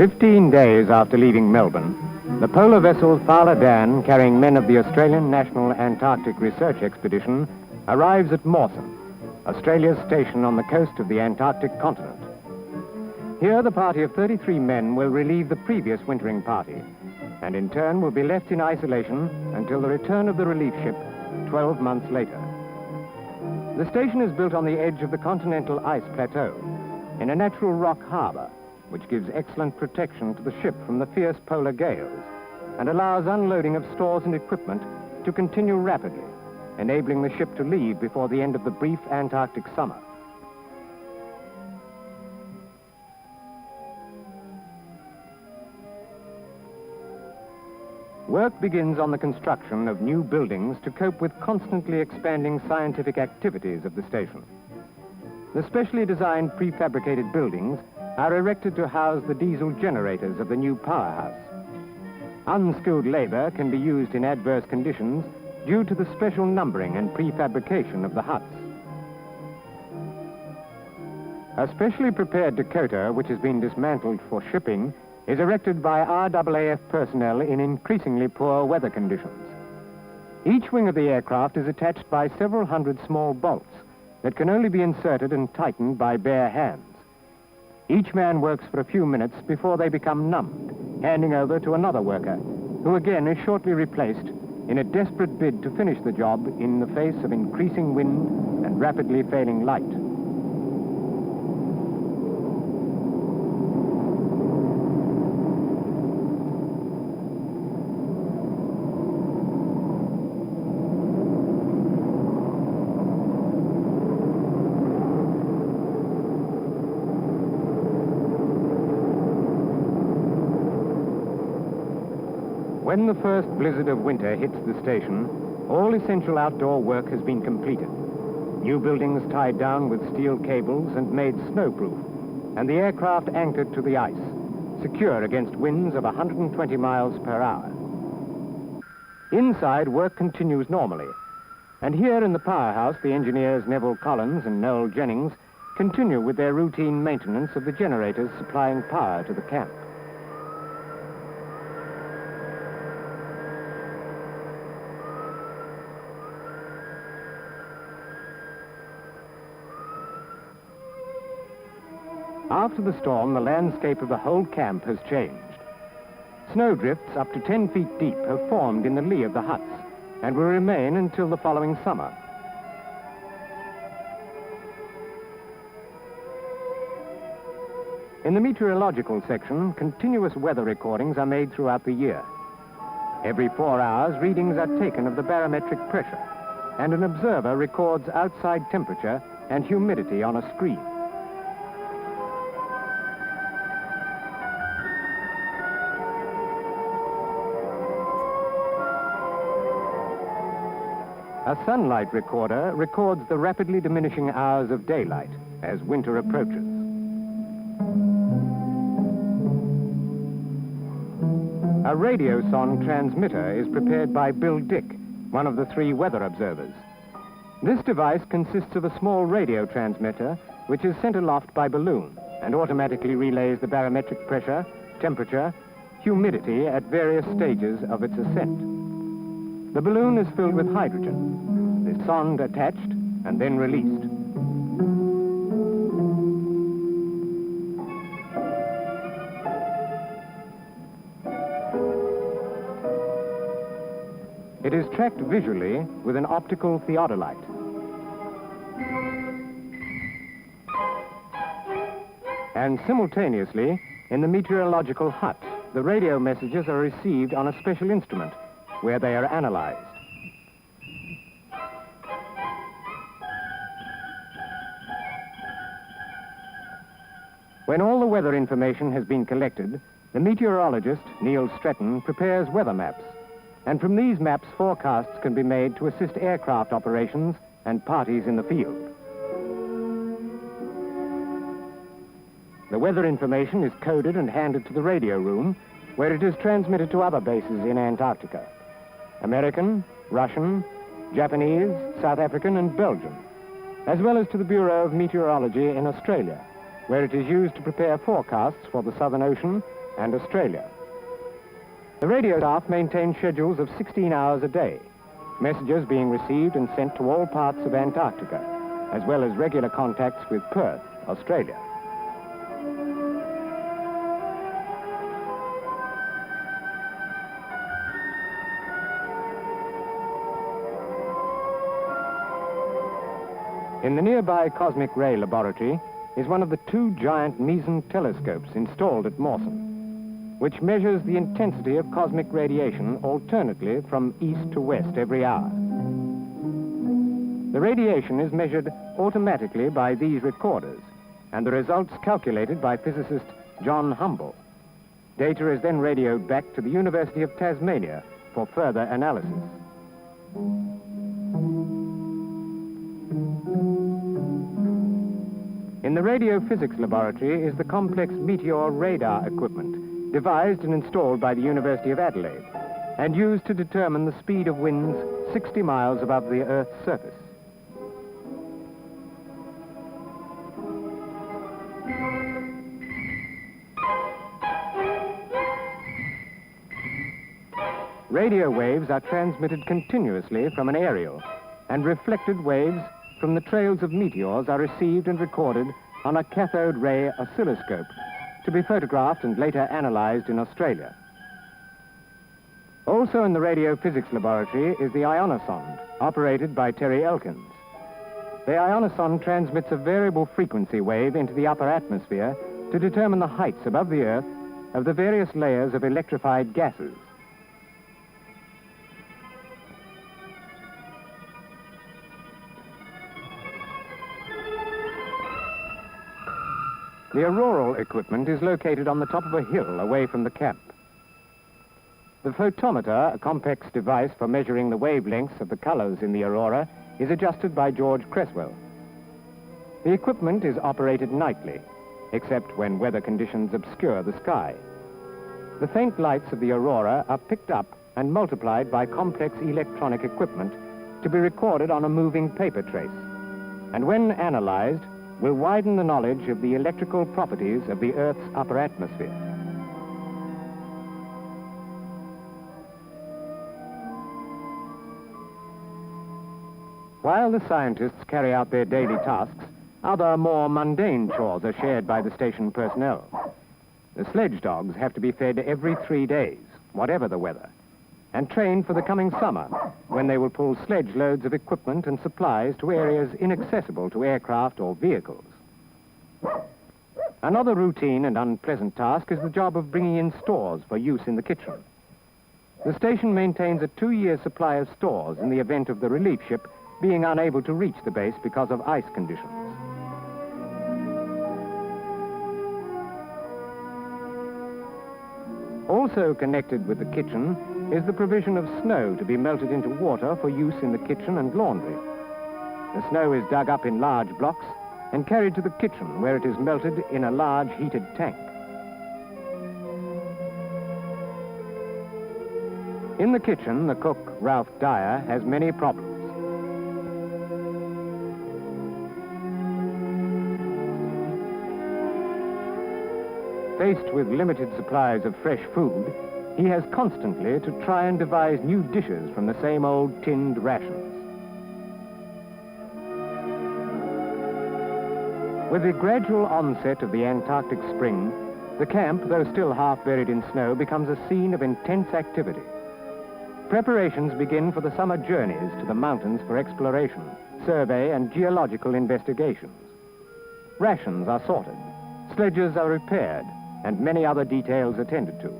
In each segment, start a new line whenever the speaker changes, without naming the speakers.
15 days after leaving Melbourne, the polar vessel Thala Dan, carrying men of the Australian National Antarctic Research Expedition, arrives at Mawson, Australia's station on the coast of the Antarctic continent. Here, the party of 33 men will relieve the previous wintering party, and in turn will be left in isolation until the return of the relief ship 12 months later. The station is built on the edge of the continental ice plateau, in a natural rock harbor, which gives excellent protection to the ship from the fierce polar gales and allows unloading of stores and equipment to continue rapidly, enabling the ship to leave before the end of the brief Antarctic summer. Work begins on the construction of new buildings to cope with constantly expanding scientific activities of the station. The specially designed prefabricated buildings are erected to house the diesel generators of the new powerhouse. Unskilled labor can be used in adverse conditions due to the special numbering and prefabrication of the huts. A specially prepared Dakota, which has been dismantled for shipping, is erected by RAAF personnel in increasingly poor weather conditions. Each wing of the aircraft is attached by several hundred small bolts that can only be inserted and tightened by bare hands. Each man works for a few minutes before they become numbed, handing over to another worker, who again is shortly replaced in a desperate bid to finish the job in the face of increasing wind and rapidly failing light. When the first blizzard of winter hits the station, all essential outdoor work has been completed. New buildings tied down with steel cables and made snowproof, and the aircraft anchored to the ice, secure against winds of 120 miles per hour. Inside, work continues normally, and here in the powerhouse, the engineers Neville Collins and Noel Jennings continue with their routine maintenance of the generators supplying power to the camp. After the storm, the landscape of the whole camp has changed. Snowdrifts up to 10 feet deep have formed in the lee of the huts and will remain until the following summer. In the meteorological section, continuous weather recordings are made throughout the year. Every 4 hours, readings are taken of the barometric pressure, and an observer records outside temperature and humidity on a screen. A sunlight recorder records the rapidly diminishing hours of daylight as winter approaches. A radiosonde transmitter is prepared by Bill Dick, one of the 3 weather observers. This device consists of a small radio transmitter which is sent aloft by balloon and automatically relays the barometric pressure, temperature, humidity at various stages of its ascent. The balloon is filled with hydrogen, the sonde attached and then released. It is tracked visually with an optical theodolite. And simultaneously, in the meteorological hut, the radio messages are received on a special instrument where they are analyzed. When all the weather information has been collected, the meteorologist, Neil Stretton, prepares weather maps, and from these maps forecasts can be made to assist aircraft operations and parties in the field. The weather information is coded and handed to the radio room, where it is transmitted to other bases in Antarctica: American, Russian, Japanese, South African, and Belgian, as well as to the Bureau of Meteorology in Australia, where it is used to prepare forecasts for the Southern Ocean and Australia. The radio staff maintain schedules of 16 hours a day, messages being received and sent to all parts of Antarctica, as well as regular contacts with Perth, Australia. In the nearby Cosmic Ray Laboratory is one of the two giant Mawson telescopes installed at Mawson, which measures the intensity of cosmic radiation alternately from east to west every hour. The radiation is measured automatically by these recorders, and the results calculated by physicist John Humble. Data is then radioed back to the University of Tasmania for further analysis. In the radiophysics laboratory is the complex meteor radar equipment, devised and installed by the University of Adelaide, and used to determine the speed of winds 60 miles above the Earth's surface. Radio waves are transmitted continuously from an aerial, and reflected waves from the trails of meteors are received and recorded on a cathode ray oscilloscope to be photographed and later analyzed in Australia. Also in the radiophysics laboratory is the ionosonde, operated by Terry Elkins. The ionosonde transmits a variable frequency wave into the upper atmosphere to determine the heights above the Earth of the various layers of electrified gases. The auroral equipment is located on the top of a hill away from the camp. The photometer, a complex device for measuring the wavelengths of the colors in the aurora, is adjusted by George Cresswell. The equipment is operated nightly, except when weather conditions obscure the sky. The faint lights of the aurora are picked up and multiplied by complex electronic equipment to be recorded on a moving paper trace, and when analyzed, will widen the knowledge of the electrical properties of the Earth's upper atmosphere. While the scientists carry out their daily tasks, other more mundane chores are shared by the station personnel. The sledge dogs have to be fed every 3 days, whatever the weather, and trained for the coming summer, when they will pull sledge loads of equipment and supplies to areas inaccessible to aircraft or vehicles. Another routine and unpleasant task is the job of bringing in stores for use in the kitchen. The station maintains a 2-year supply of stores in the event of the relief ship being unable to reach the base because of ice conditions. Also connected with the kitchen is the provision of snow to be melted into water for use in the kitchen and laundry. The snow is dug up in large blocks and carried to the kitchen, where it is melted in a large heated tank. In the kitchen, the cook, Ralph Dyer, has many problems. Faced with limited supplies of fresh food, he has constantly to try and devise new dishes from the same old tinned rations. With the gradual onset of the Antarctic spring, the camp, though still half buried in snow, becomes a scene of intense activity. Preparations begin for the summer journeys to the mountains for exploration, survey, and geological investigations. Rations are sorted, sledges are repaired, and many other details attended to.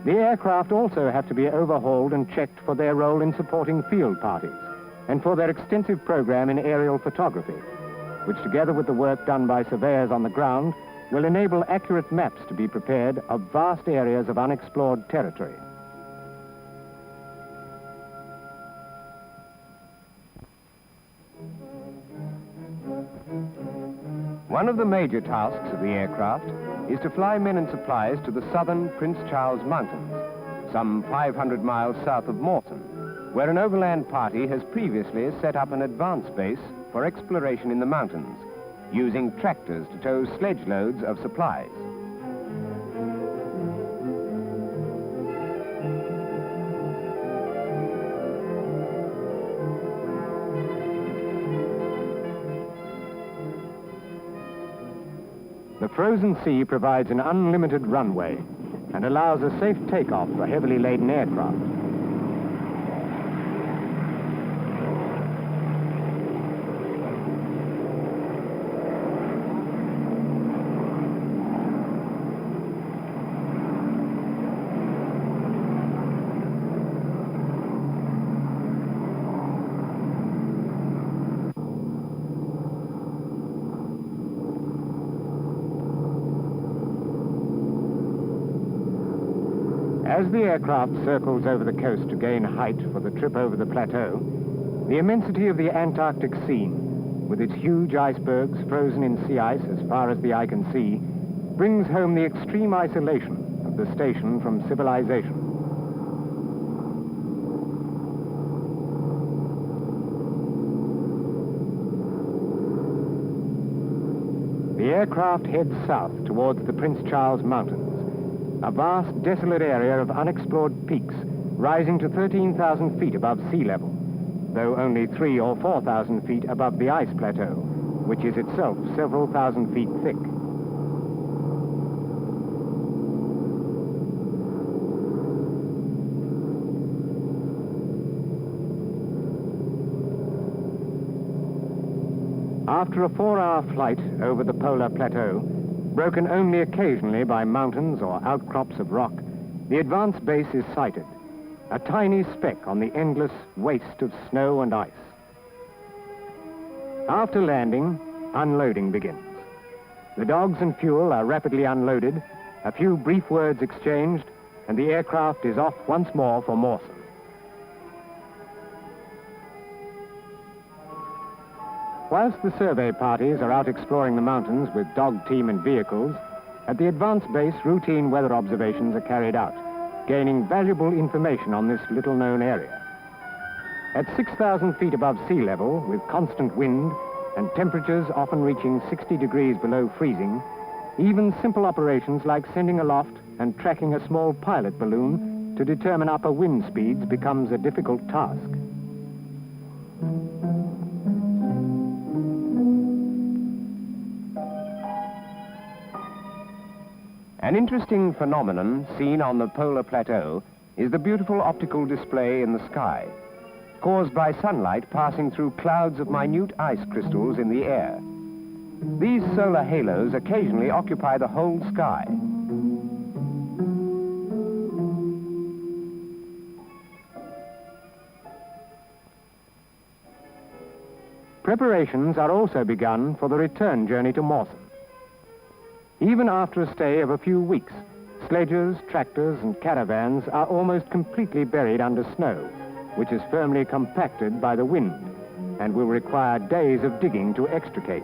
The aircraft also have to be overhauled and checked for their role in supporting field parties and for their extensive program in aerial photography, which together with the work done by surveyors on the ground will enable accurate maps to be prepared of vast areas of unexplored territory. One of the major tasks of the aircraft is to fly men and supplies to the southern Prince Charles Mountains, some 500 miles south of Mawson, where an overland party has previously set up an advance base for exploration in the mountains, using tractors to tow sledge loads of supplies. The frozen sea provides an unlimited runway and allows a safe takeoff for heavily laden aircraft. As the aircraft circles over the coast to gain height for the trip over the plateau, the immensity of the Antarctic scene, with its huge icebergs frozen in sea ice as far as the eye can see, brings home the extreme isolation of the station from civilization. The aircraft heads south towards the Prince Charles Mountains, a vast, desolate area of unexplored peaks rising to 13,000 feet above sea level, though only 3,000 or 4,000 feet above the ice plateau, which is itself several thousand feet thick. After a 4-hour flight over the polar plateau, broken only occasionally by mountains or outcrops of rock, the advance base is sighted, a tiny speck on the endless waste of snow and ice. After landing, unloading begins. The dogs and fuel are rapidly unloaded, a few brief words exchanged, and the aircraft is off once more for Mawson. Whilst the survey parties are out exploring the mountains with dog team and vehicles, at the advance base routine weather observations are carried out, gaining valuable information on this little-known area. At 6,000 feet above sea level, with constant wind and temperatures often reaching 60 degrees below freezing, even simple operations like sending aloft and tracking a small pilot balloon to determine upper wind speeds becomes a difficult task. An interesting phenomenon seen on the polar plateau is the beautiful optical display in the sky, caused by sunlight passing through clouds of minute ice crystals in the air. These solar halos occasionally occupy the whole sky. Preparations are also begun for the return journey to Mawson. Even after a stay of a few weeks, sledges, tractors, and caravans are almost completely buried under snow, which is firmly compacted by the wind and will require days of digging to extricate.